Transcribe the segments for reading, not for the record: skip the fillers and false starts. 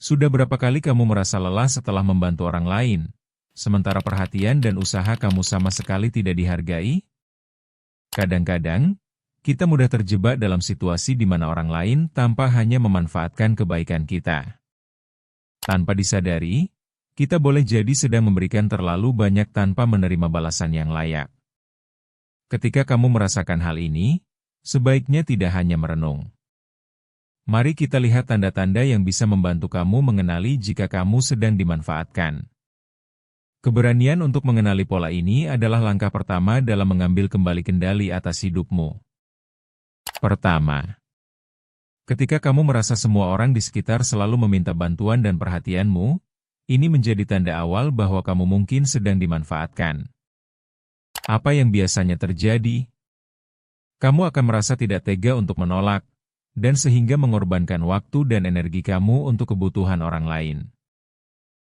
Sudah berapa kali kamu merasa lelah setelah membantu orang lain, sementara perhatian dan usaha kamu sama sekali tidak dihargai? Kadang-kadang, kita mudah terjebak dalam situasi di mana orang lain tanpa hanya memanfaatkan kebaikan kita. Tanpa disadari, kita boleh jadi sedang memberikan terlalu banyak tanpa menerima balasan yang layak. Ketika kamu merasakan hal ini, sebaiknya tidak hanya merenung. Mari kita lihat tanda-tanda yang bisa membantu kamu mengenali jika kamu sedang dimanfaatkan. Keberanian untuk mengenali pola ini adalah langkah pertama dalam mengambil kembali kendali atas hidupmu. Pertama, ketika kamu merasa semua orang di sekitar selalu meminta bantuan dan perhatianmu, ini menjadi tanda awal bahwa kamu mungkin sedang dimanfaatkan. Apa yang biasanya terjadi? Kamu akan merasa tidak tega untuk menolak, dan sehingga mengorbankan waktu dan energi kamu untuk kebutuhan orang lain.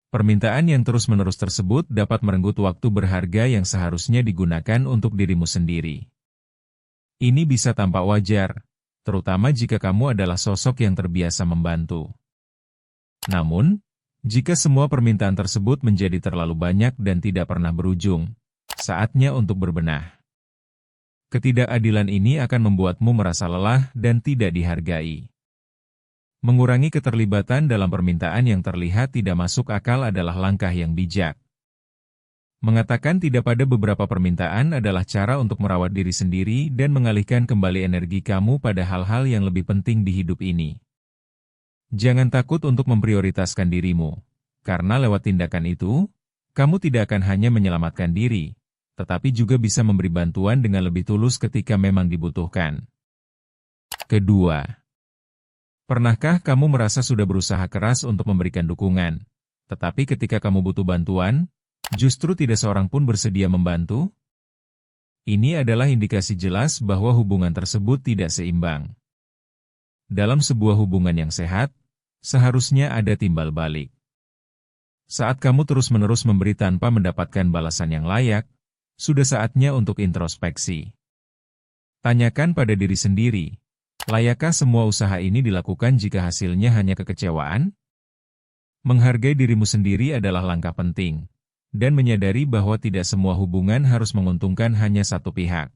Permintaan yang terus-menerus tersebut dapat merenggut waktu berharga yang seharusnya digunakan untuk dirimu sendiri. Ini bisa tampak wajar, terutama jika kamu adalah sosok yang terbiasa membantu. Namun, jika semua permintaan tersebut menjadi terlalu banyak dan tidak pernah berujung, saatnya untuk berbenah. Ketidakadilan ini akan membuatmu merasa lelah dan tidak dihargai. Mengurangi keterlibatan dalam permintaan yang terlihat tidak masuk akal adalah langkah yang bijak. Mengatakan tidak pada beberapa permintaan adalah cara untuk merawat diri sendiri dan mengalihkan kembali energi kamu pada hal-hal yang lebih penting di hidup ini. Jangan takut untuk memprioritaskan dirimu, karena lewat tindakan itu, kamu tidak akan hanya menyelamatkan diri, tetapi juga bisa memberi bantuan dengan lebih tulus ketika memang dibutuhkan. Kedua, pernahkah kamu merasa sudah berusaha keras untuk memberikan dukungan, tetapi ketika kamu butuh bantuan, justru tidak seorang pun bersedia membantu? Ini adalah indikasi jelas bahwa hubungan tersebut tidak seimbang. Dalam sebuah hubungan yang sehat, seharusnya ada timbal balik. Saat kamu terus-menerus memberi tanpa mendapatkan balasan yang layak, sudah saatnya untuk introspeksi. Tanyakan pada diri sendiri, layakkah semua usaha ini dilakukan jika hasilnya hanya kekecewaan? Menghargai dirimu sendiri adalah langkah penting, dan menyadari bahwa tidak semua hubungan harus menguntungkan hanya satu pihak.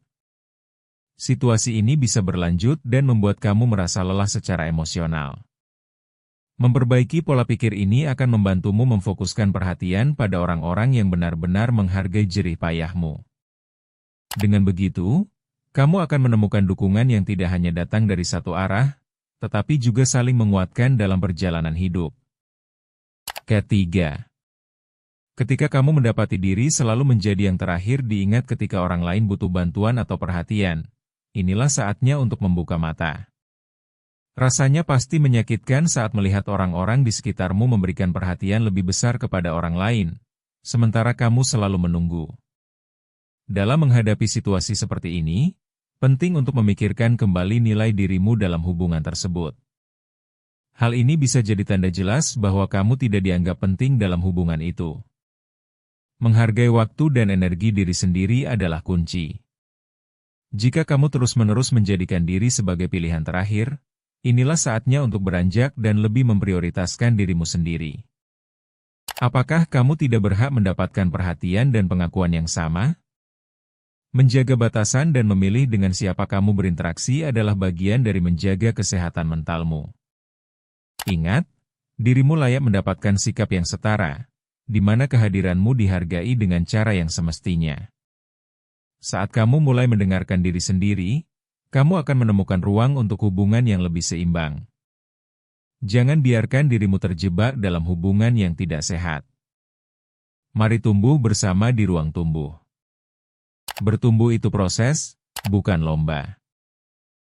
Situasi ini bisa berlanjut dan membuat kamu merasa lelah secara emosional. Memperbaiki pola pikir ini akan membantumu memfokuskan perhatian pada orang-orang yang benar-benar menghargai jerih payahmu. Dengan begitu, kamu akan menemukan dukungan yang tidak hanya datang dari satu arah, tetapi juga saling menguatkan dalam perjalanan hidup. Ketiga, ketika kamu mendapati diri selalu menjadi yang terakhir diingat ketika orang lain butuh bantuan atau perhatian, inilah saatnya untuk membuka mata. Rasanya pasti menyakitkan saat melihat orang-orang di sekitarmu memberikan perhatian lebih besar kepada orang lain, sementara kamu selalu menunggu. Dalam menghadapi situasi seperti ini, penting untuk memikirkan kembali nilai dirimu dalam hubungan tersebut. Hal ini bisa jadi tanda jelas bahwa kamu tidak dianggap penting dalam hubungan itu. Menghargai waktu dan energi diri sendiri adalah kunci. Jika kamu terus-menerus menjadikan diri sebagai pilihan terakhir, inilah saatnya untuk beranjak dan lebih memprioritaskan dirimu sendiri. Apakah kamu tidak berhak mendapatkan perhatian dan pengakuan yang sama? Menjaga batasan dan memilih dengan siapa kamu berinteraksi adalah bagian dari menjaga kesehatan mentalmu. Ingat, dirimu layak mendapatkan sikap yang setara, di mana kehadiranmu dihargai dengan cara yang semestinya. Saat kamu mulai mendengarkan diri sendiri, kamu akan menemukan ruang untuk hubungan yang lebih seimbang. Jangan biarkan dirimu terjebak dalam hubungan yang tidak sehat. Mari tumbuh bersama di ruang tumbuh. Bertumbuh itu proses, bukan lomba.